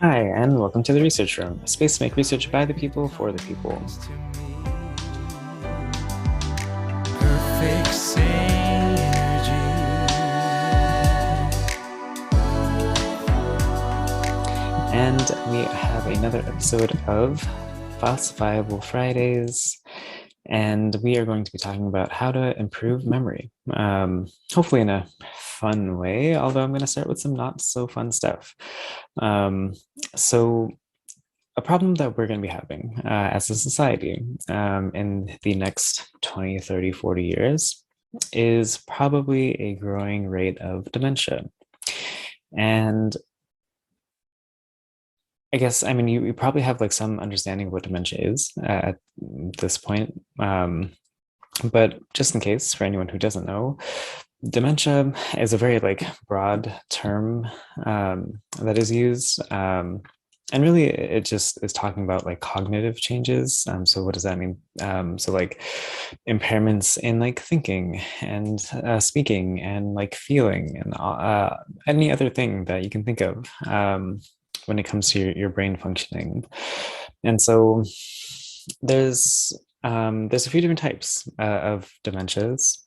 Hi, and welcome to the Research Room, a space to make research by the people for the people. Perfect synergy. And we have another episode of Falsifiable Fridays, and we are going to be talking about how to improve memory, hopefully in a fun way, although I'm going to start with some not so fun stuff. Um, so, a problem that we're going to be having as a society in the next 20, 30, 40 years is probably a growing rate of dementia. And I guess, I mean, you probably have like some understanding of what dementia is at this point. But just in case, for anyone who doesn't know, dementia is a very like broad term that is used. And really, it just is talking about like cognitive changes. So what does that mean? So like impairments in like thinking and speaking and like feeling and any other thing that you can think of when it comes to your brain functioning. And so there's a few different types of dementias.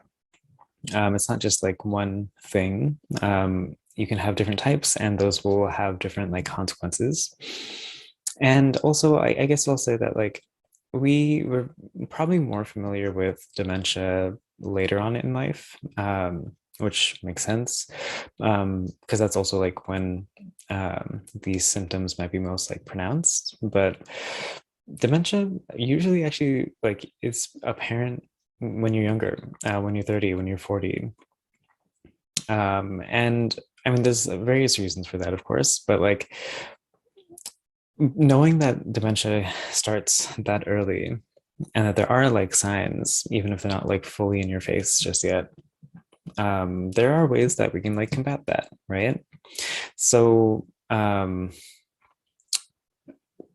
It's not just like one thing. You can have different types, and those will have different like consequences. And also, I guess I'll say that like we were probably more familiar with dementia later on in life, which makes sense, because that's also like when these symptoms might be most like pronounced. But dementia usually actually like is apparent when you're younger, when you're 30, when you're 40. And I mean, there's various reasons for that, of course, but like knowing that dementia starts that early and that there are like signs, even if they're not like fully in your face just yet, there are ways that we can like combat that, right? So,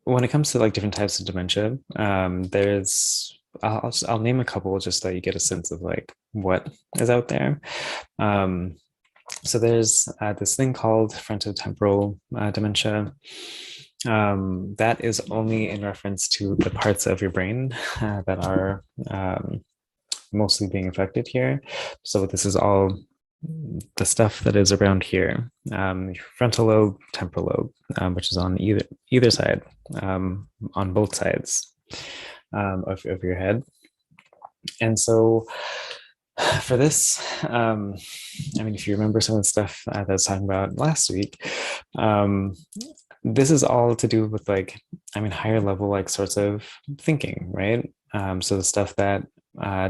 when it comes to like different types of dementia, there's I'll name a couple just so you get a sense of like what is out there. Um, so there's this thing called frontotemporal dementia. That is only in reference to the parts of your brain that are mostly being affected here. So this is all the stuff that is around here, frontal lobe, temporal lobe, which is on either side, on both sides of your head. And so for this, I mean, if you remember some of the stuff that I was talking about last week, um, this is all to do with like, I mean, higher level like sorts of thinking, right? So the stuff that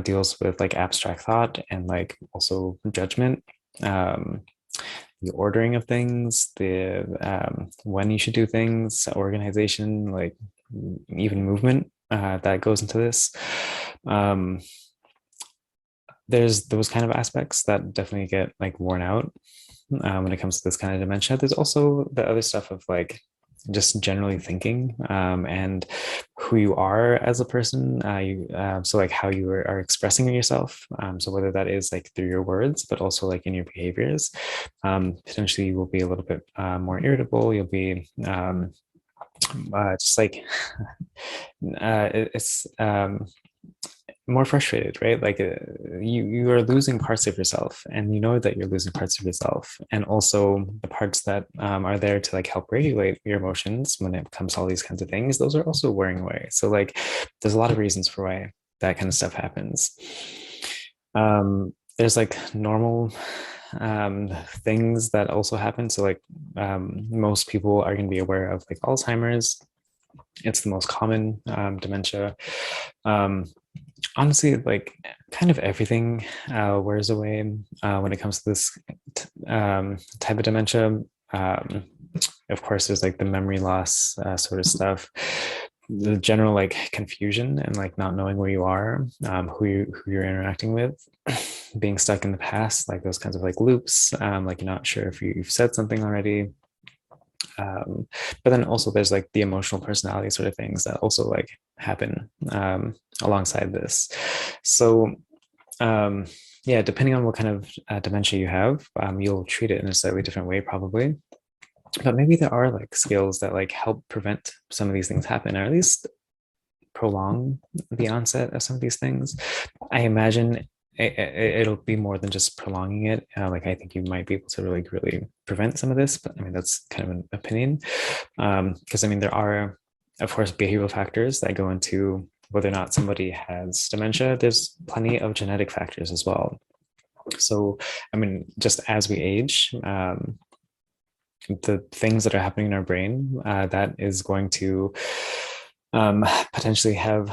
deals with like abstract thought and like also judgment, um, the ordering of things, the when you should do things, organization, like even movement that goes into this. Um, there's those kind of aspects that definitely get like worn out when it comes to this kind of dementia. There's also the other stuff of like just generally thinking and who you are as a person. So like how you are expressing yourself. So whether that is like through your words, but also like in your behaviors, potentially you will be a little bit more irritable. You'll be just like it's more frustrated, right? Like you are losing parts of yourself, and you know that you're losing parts of yourself, and also the parts that are there to like help regulate your emotions when it comes to all these kinds of things. Those are also wearing away. So like, there's a lot of reasons for why that kind of stuff happens. There's like normal things that also happen. So like most people are going to be aware of like Alzheimer's. It's the most common dementia. Um, Honestly, like kind of everything wears away when it comes to this type of dementia. Um, of course, there's like the memory loss sort of stuff, the general like confusion and like not knowing where you are, who you're interacting with, being stuck in the past, like those kinds of like loops, like you're not sure if you've said something already. But then also there's like the emotional personality sort of things that also like happen alongside this. So um, yeah, depending on what kind of dementia you have, you'll treat it in a slightly different way probably. but maybe there are like skills that like help prevent some of these things happen, or at least prolong the onset of some of these things. I imagine it'll be more than just prolonging it. Like I think you might be able to really prevent some of this, but I mean that's kind of an opinion. Because I mean there are, of course, behavioral factors that go into whether or not somebody has dementia. There's plenty of genetic factors as well. So I mean, just as we age, the things that are happening in our brain, that is going to potentially have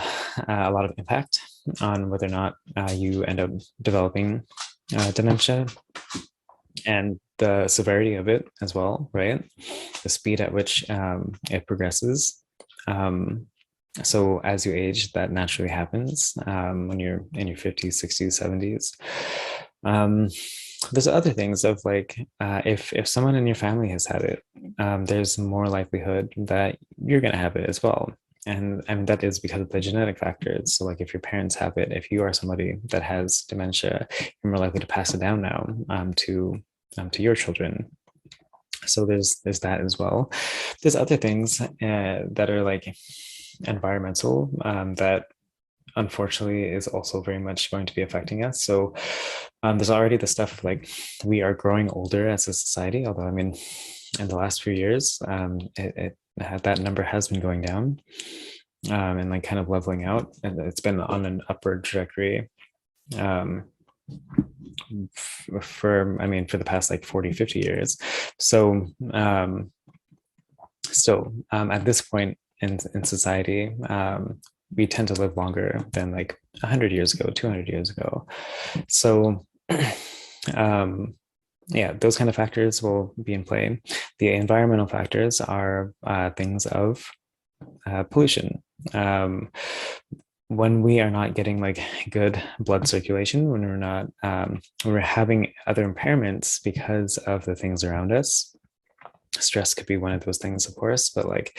a lot of impact on whether or not you end up developing dementia, and the severity of it as well, right? The speed at which it progresses. Um, so as you age, that naturally happens when you're in your 50s, 60s, 70s. Um, there's other things of like if someone in your family has had it, there's more likelihood that you're going to have it as well. And I mean that is because of the genetic factors. So like if your parents have it, if you are somebody that has dementia, you're more likely to pass it down now to your children. So there's that as well. There's other things that are like environmental, that unfortunately is also very much going to be affecting us. So there's already the stuff of like we are growing older as a society, although I mean in the last few years that number has been going down, and like kind of leveling out, and it's been on an upward trajectory um, for I mean for the past like 40, 50 years. So at this point in society, we tend to live longer than like 100 years ago, 200 years ago. So um, yeah, those kind of factors will be in play. The environmental factors are things of pollution. When we are not getting like good blood circulation, when we're having other impairments because of the things around us. Stress could be one of those things, of course, but like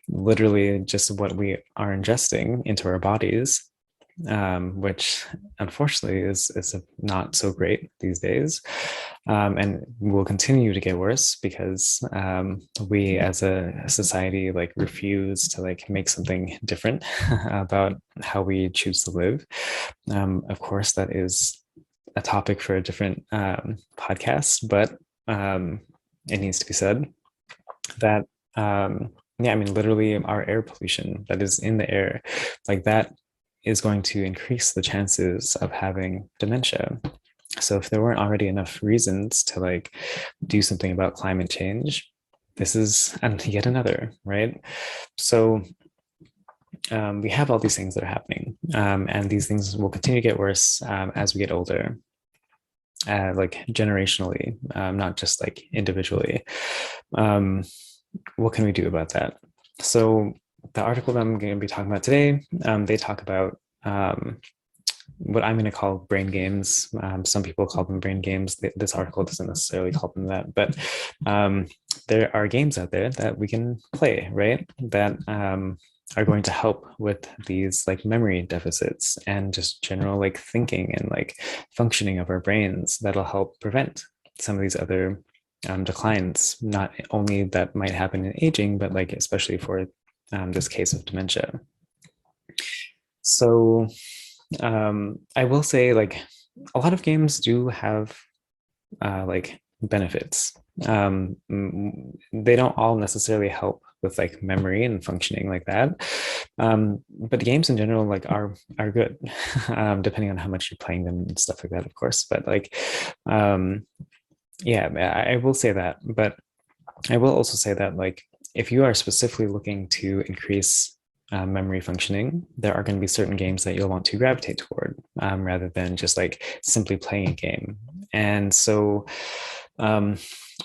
literally just what we are ingesting into our bodies, which unfortunately is not so great these days, and will continue to get worse because we as a society like refuse to like make something different about how we choose to live. Of course, that is a topic for a different podcast, but it needs to be said that yeah, I mean literally our air pollution that is in the air, like that is going to increase the chances of having dementia. So if there weren't already enough reasons to like do something about climate change, this is and yet another, right? So we have all these things that are happening, and these things will continue to get worse as we get older, like generationally, not just like individually. Um, what can we do about that? So the article that I'm going to be talking about today, they talk about what I'm going to call brain games. Some people call them brain games. This article doesn't necessarily call them that, but there are games out there that we can play, right? That are going to help with these like memory deficits and just general like thinking and like functioning of our brains that'll help prevent some of these other declines, not only that might happen in aging, but like especially for this case of dementia. So I will say like a lot of games do have like benefits. They don't all necessarily help with like memory and functioning like that, but the games in general like are good, depending on how much you're playing them and stuff like that, of course. But like yeah, I will say that, but I will also say that like if you are specifically looking to increase memory functioning, there are going to be certain games that you'll want to gravitate toward, rather than just like simply playing a game. And so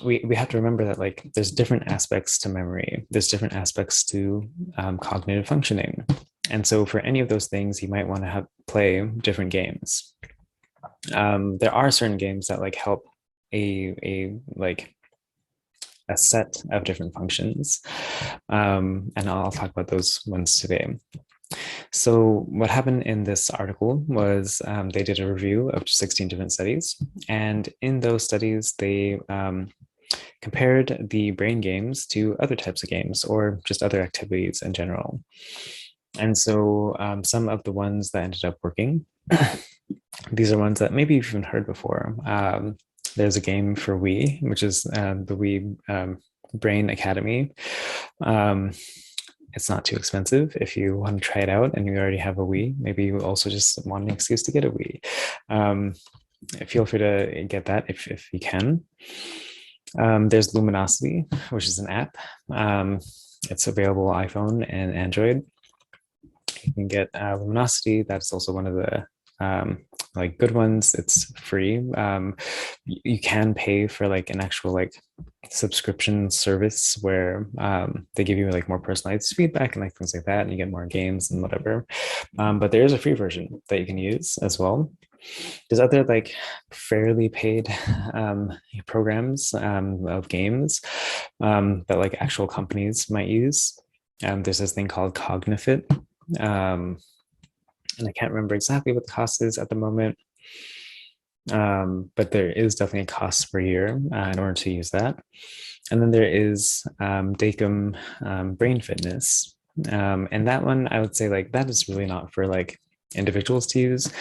we have to remember that like there's different aspects to memory, there's different aspects to cognitive functioning. And so for any of those things, you might want to play different games. There are certain games that like help a like a set of different functions. And I'll talk about those ones today. So what happened in this article was they did a review of 16 different studies. And in those studies, they compared the brain games to other types of games or just other activities in general. And so some of the ones that ended up working, these are ones that maybe you've even heard before. There's a game for Wii, which is the Wii Brain Academy. Um, it's not too expensive if you want to try it out and you already have a Wii. Maybe you also just want an excuse to get a Wii. Um, feel free to get that if you can. There's Luminosity, which is an app. It's available on iPhone and Android. You can get Luminosity. That's also one of the like good ones. It's free. You can pay for like an actual like subscription service where they give you like more personalized feedback and like things like that, and you get more games and whatever. But there is a free version that you can use as well. There's other like fairly paid programs of games that like actual companies might use. There's this thing called Cognifit, and I can't remember exactly what the cost is at the moment. But there is definitely a cost per year in order to use that. And then there is Dacom Brain Fitness. And that one, I would say like that is really not for like individuals to use.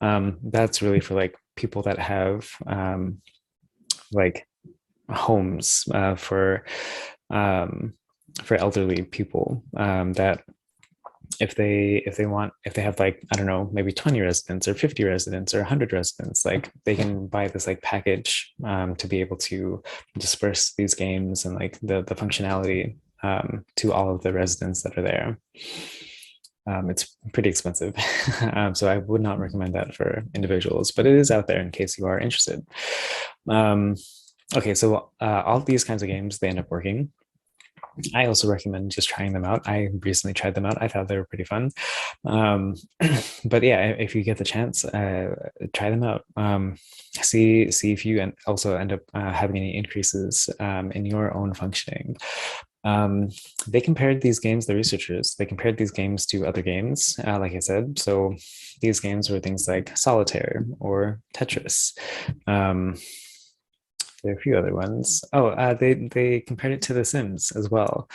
That's really for like people that have like homes for elderly people that if they have like I don't know maybe 20 residents or 50 residents or 100 residents, like they can buy this like package to be able to disperse these games and like the functionality to all of the residents that are there. It's pretty expensive, so I would not recommend that for individuals, but it is out there in case you are interested. um, okay, so all these kinds of games, they end up working. I also recommend just trying them out. I recently tried them out. I thought they were pretty fun. Um, but yeah, if you get the chance, try them out. See if you also end up having any increases in your own functioning. Um, they compared these games, the researchers, they compared these games to other games, like I said. So these games were things like Solitaire or Tetris. Um, there are a few other ones. Oh, they compared it to The Sims as well,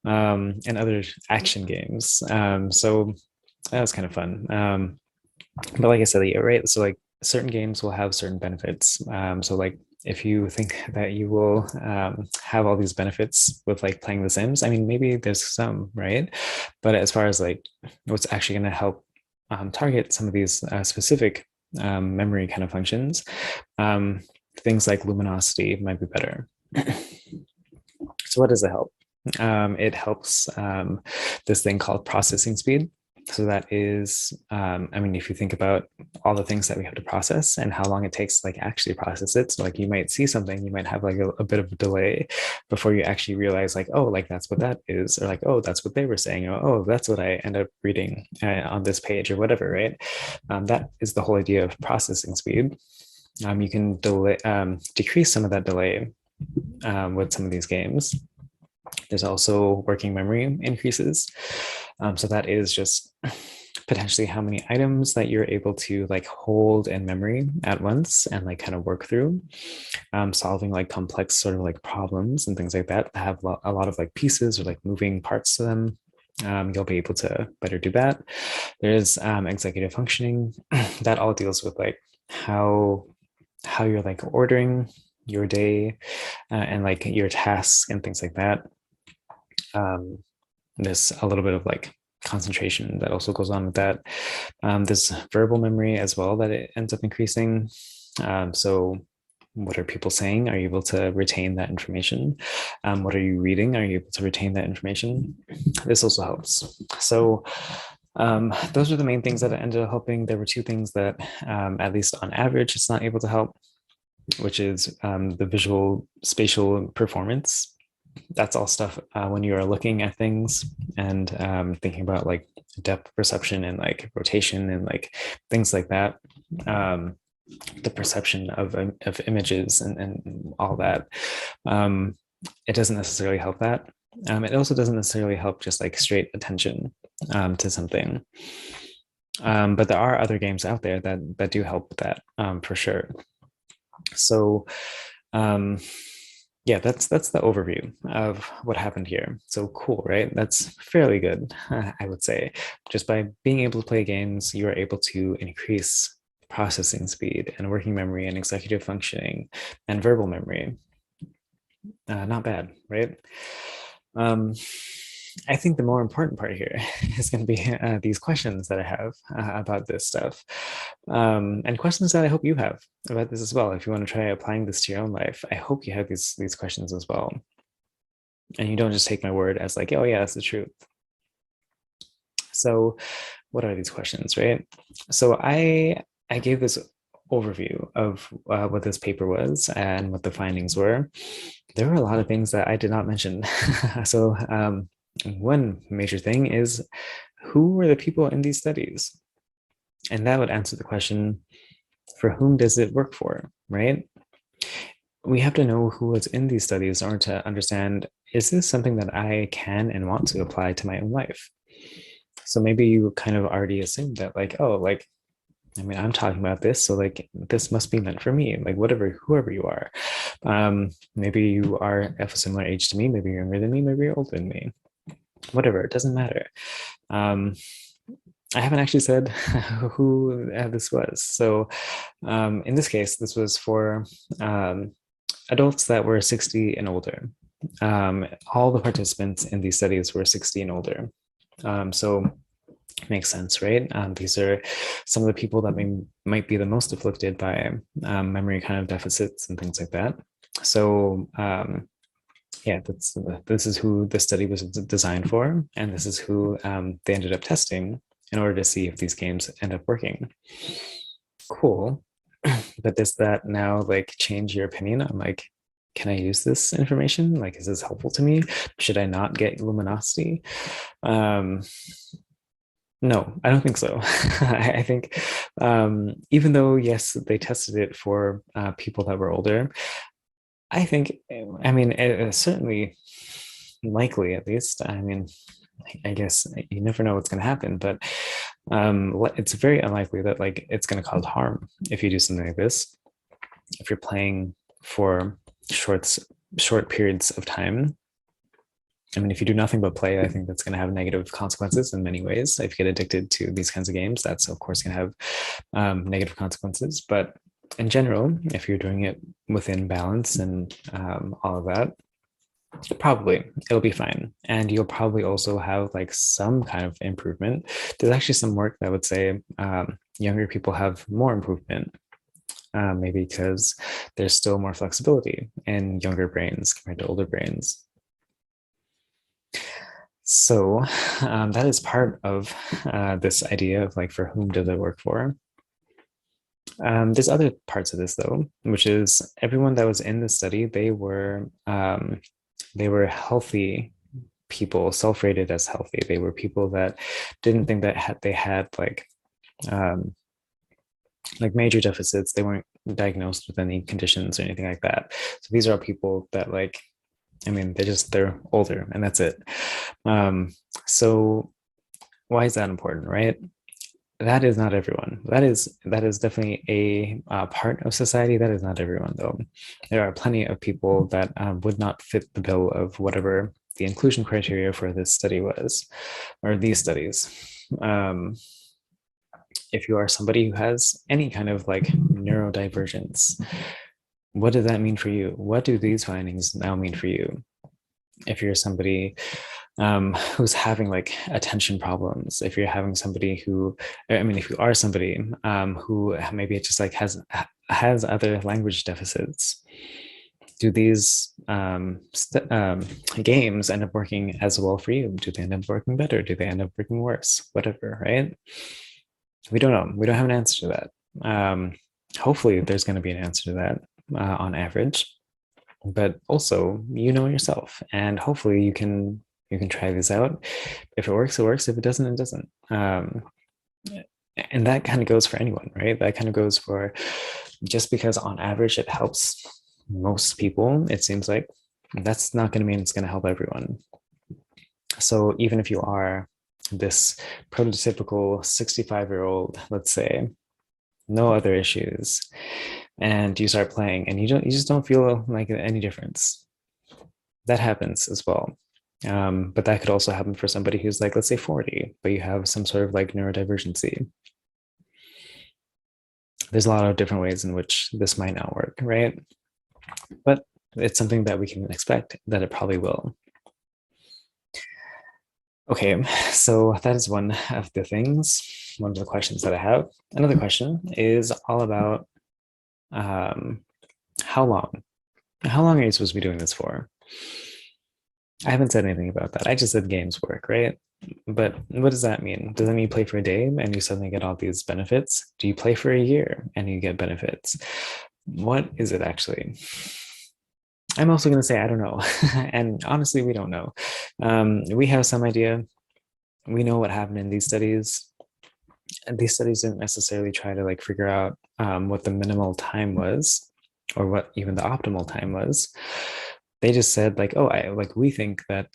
and other action games. So that was kind of fun. But like I said, yeah, right. So like certain games will have certain benefits. So like if you think that you will have all these benefits with like playing The Sims, I mean maybe there's some, right? But as far as like what's actually going to help target some of these specific memory kind of functions, um, things like luminosity might be better. So what does it help? It helps this thing called processing speed. So that is, I mean, if you think about all the things that we have to process and how long it takes to like actually process it. So like you might see something, you might have like a bit of a delay before you actually realize like, oh, like that's what that is, or like, oh, that's what they were saying, or oh, that's what I end up reading on this page or whatever, right? That is the whole idea of processing speed. You can decrease some of that delay with some of these games. There's also working memory increases. So that is just potentially how many items that you're able to like hold in memory at once and like kind of work through, solving like complex sort of like problems and things like that have a lot of like pieces or like moving parts to them. You'll be able to better do that. There's executive functioning that all deals with like how you're like ordering your day and like your tasks and things like that. There's a little bit of like concentration that also goes on with that. There's verbal memory as well that it ends up increasing. So what are people saying? Are you able to retain that information? What are you reading? Are you able to retain that information? This also helps. So those are the main things that ended up helping. There were two things that, at least on average, it's not able to help, which is the visual spatial performance. That's all stuff when you are looking at things and thinking about like depth perception and like rotation and like things like that. The perception of images and all that. It doesn't necessarily help that. It also doesn't necessarily help just like straight attention to something. But there are other games out there that do help with that for sure. So yeah, that's the overview of what happened here. So cool, right? That's fairly good, I would say. Just by being able to play games, you are able to increase processing speed and working memory and executive functioning and verbal memory. Not bad, right? Um, I think the more important part here is going to be these questions that I have about this stuff, and questions that I hope you have about this as well. If you want to try applying this to your own life, I hope you have these questions as well, and you don't just take my word as like, oh yeah, that's the truth. So, what are these questions, right? So I gave this overview of what this paper was and what the findings were. There were a lot of things that I did not mention. So one major thing is, who were the people in these studies? And that would answer the question, for whom does it work for, right? We have to know who was in these studies in order to understand, is this something that I can and want to apply to my own life? So maybe you kind of already assumed that, like, oh, like, I mean, I'm talking about this, so like this must be meant for me, like whatever, whoever you are. Maybe you are of a similar age to me, maybe you're younger than me, maybe you're older than me, whatever, it doesn't matter. Um, I haven't actually said who this was. So in this case, this was for adults that were 60 and older. All the participants in these studies were 60 and older. So makes sense, right? These are some of the people that might be the most afflicted by memory kind of deficits and things like that. So yeah, this is who the study was designed for, and this is who they ended up testing in order to see if these games end up working. Cool. But does that now like change your opinion on like, can I use this information? Like, is this helpful to me? Should I not get luminosity? Um, no, I don't think so. I think even though, yes, they tested it for people that were older, I think, I mean, certainly likely at least. I mean, I guess you never know what's going to happen, but it's very unlikely that like it's going to cause harm if you do something like this. If you're playing for short short periods of time, I mean, if you do nothing but play, I think that's going to have negative consequences in many ways. If you get addicted to these kinds of games, that's of course going to have negative consequences. But in general, if you're doing it within balance and all of that, probably it'll be fine. And you'll probably also have like some kind of improvement. There's actually some work that would say younger people have more improvement. Maybe because there's still more flexibility in younger brains compared to older brains. So that is part of this idea of like, for whom does it work for? There's other parts of this though, which is everyone that was in the study, they were healthy people, self-rated as healthy. They were people that didn't think that they had like major deficits. They weren't diagnosed with any conditions or anything like that. So these are people that like, I mean, they're older and that's it. So why is that important, right? That is not everyone. That is definitely a part of society. That is not everyone, though. There are plenty of people that would not fit the bill of whatever the inclusion criteria for this study was, or these studies. Um, if you are somebody who has any kind of like neurodivergence, what does that mean for you? What do these findings now mean for you? If you're somebody who's having like attention problems, if you're having somebody who, I mean, if you are somebody who maybe just like has other language deficits, do these games end up working as well for you? Do they end up working better? Do they end up working worse? Whatever, right? We don't know. We don't have an answer to that. Hopefully, there's going to be an answer to that on average, but also you know yourself, and hopefully you can try this out. If it works, it works. If it doesn't, it doesn't. And that kind of goes for anyone, right? That kind of goes for, just because on average it helps most people, it seems like that's not going to mean it's going to help everyone. So even if you are this prototypical 65-year-old, let's say, no other issues, and you start playing and you just don't feel like any difference, That happens as well. But that could also happen for somebody who's like, let's say 40, but you have some sort of like neurodivergency. There's a lot of different ways in which this might not work, right? But it's something that we can expect that it probably will. Okay, so that is one of the things, one of the questions that I have. Another question is all about um, how long? How long are you supposed to be doing this for? I haven't said anything about that. I just said games work, right? But what does that mean? Does that mean you play for a day and you suddenly get all these benefits? Do you play for a year and you get benefits? What is it actually? I'm also going to say, I don't know. And honestly, we don't know. We have some idea. We know what happened in these studies. And these studies didn't necessarily try to like figure out what the minimal time was or what even the optimal time was. They just said like, oh, we think that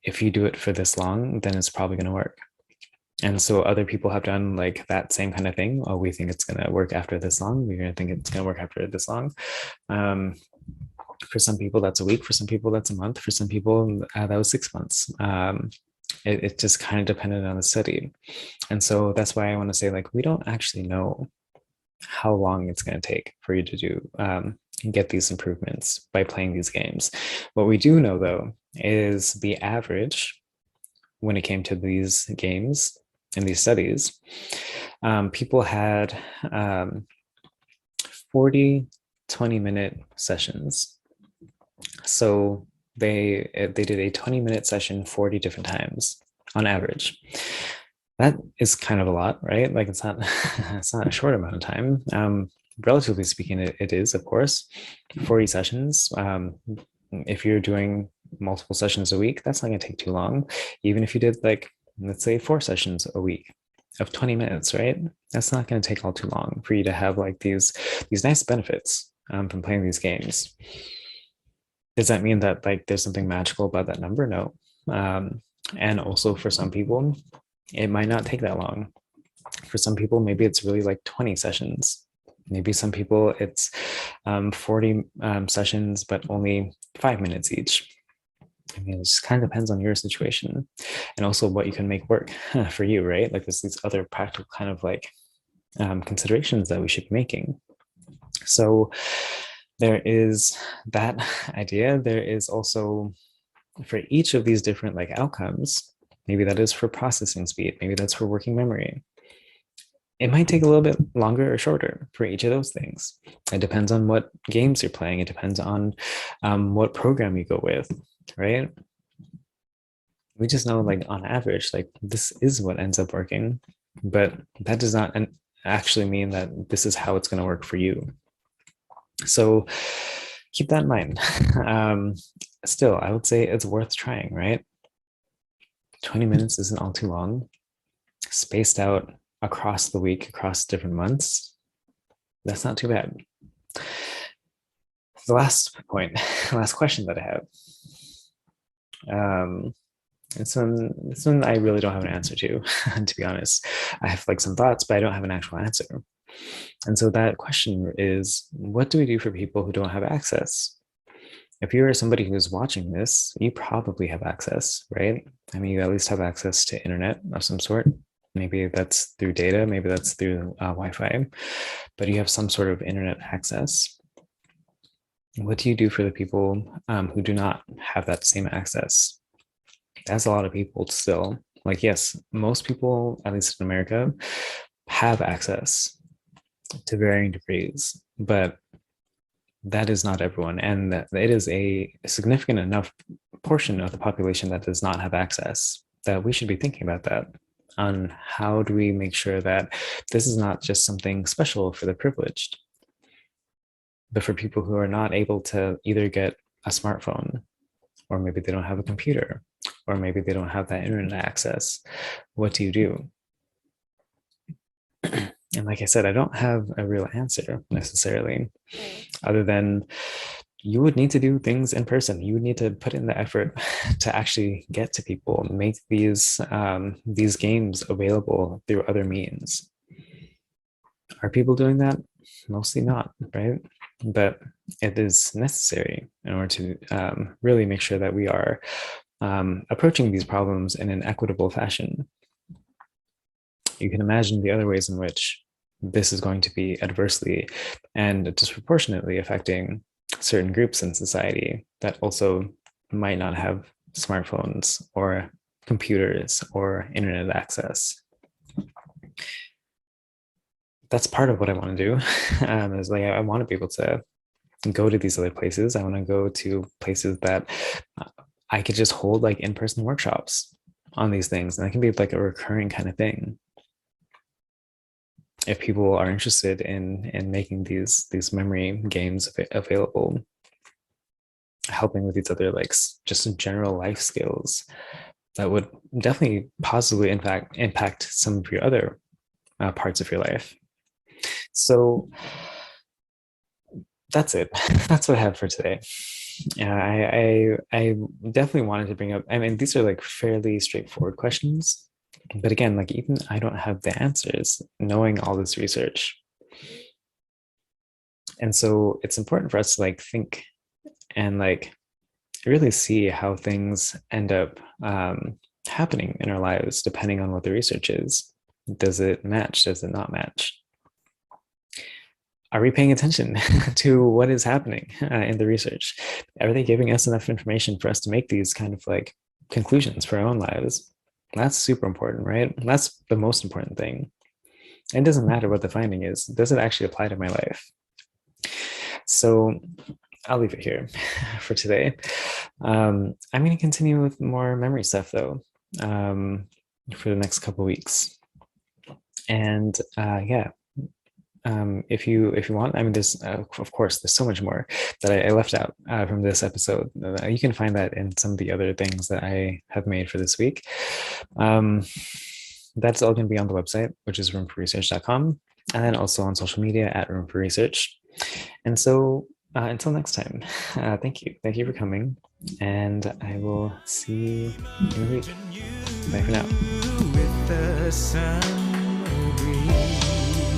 if you do it for this long, then it's probably going to work. And so other people have done like that same kind of thing. Oh, we think it's going to work after this long. We're going to think it's going to work after this long. Um, for some people, that's a week. For some people, that's a month. For some people, that was 6 months. It just kind of depended on the study. And so that's why I want to say, like, we don't actually know how long it's going to take for you to do get these improvements by playing these games. What we do know, though, is the average when it came to these games and these studies. People had 40 20-minute sessions. So they did a 20-minute session 40 different times on average. That is kind of a lot, right? Like it's not it's not a short amount of time. Relatively speaking, it is, of course, 40 sessions. If you're doing multiple sessions a week, that's not going to take too long. Even if you did like, let's say 4 sessions a week of 20 minutes, right? That's not going to take all too long for you to have like these nice benefits from playing these games. Does that mean that like there's something magical about that number? No. And also for some people, it might not take that long. For some people, maybe it's really like 20 sessions. Maybe some people it's 40 sessions, but only 5 minutes each. I mean, it just kind of depends on your situation and also what you can make work for you, right? Like there's these other practical kind of like considerations that we should be making. So there is that idea. There is also for each of these different like outcomes, maybe that is for processing speed, maybe that's for working memory. It might take a little bit longer or shorter for each of those things. It depends on what games you're playing. It depends on what program you go with, right? We just know like on average, like this is what ends up working, but that does not actually mean that this is how it's going to work for you. So keep that in mind. Still, I would say it's worth trying, right? 20 minutes isn't all too long. Spaced out across the week, across different months, that's not too bad. The last point, last question that I have. This one I really don't have an answer to be honest. I have like some thoughts, but I don't have an actual answer. And so that question is, what do we do for people who don't have access? If you're somebody who's watching this, you probably have access, right? I mean, you at least have access to internet of some sort. Maybe that's through data, maybe that's through Wi-Fi, but you have some sort of internet access. What do you do for the people who do not have that same access? That's a lot of people still. Like, yes, most people, at least in America, have access to varying degrees, but that is not everyone. And that it is a significant enough portion of the population that does not have access that we should be thinking about that on how do we make sure that this is not just something special for the privileged, but for people who are not able to either get a smartphone, or maybe they don't have a computer, or maybe they don't have that internet access. What do you do? And like I said, I don't have a real answer necessarily, other than you would need to do things in person. You would need to put in the effort to actually get to people, make these games available through other means. Are people doing that? Mostly not, right? but it is necessary in order to really make sure that we are approaching these problems in an equitable fashion. You can imagine the other ways in which this is going to be adversely and disproportionately affecting certain groups in society that also might not have smartphones or computers or internet access. That's part of what I want to do. Is like I want to be able to go to these other places. I want to go to places that I could just hold like in-person workshops on these things, and that can be like a recurring kind of thing. If people are interested in making these memory games available, helping with these other like just general life skills that would definitely positively impact some of your other parts of your life. So that's it. That's what I have for today. Yeah, I definitely wanted to bring up. I mean, these are like fairly straightforward questions, but again, like even I don't have the answers, knowing all this research, and so it's important for us to like think and like really see how things end up happening in our lives depending on what the research is. Does it match? Does it not match? Are we paying attention to what is happening in the research? Are they giving us enough information for us to make these kind of like conclusions for our own lives? That's super important, right? That's the most important thing. It doesn't matter what the finding is. Does it actually apply to my life? So I'll leave it here for today. I'm going to continue with more memory stuff though for the next couple of weeks. And yeah, if you want, I mean, there's of course there's so much more that I left out from this episode. You can find that in some of the other things that I have made for this week. That's all going to be on the website, which is roomforresearch.com, and then also on social media at Room for Research. And so until next time, thank you for coming, and I will see you in a week. Bye for now. With the summer breeze.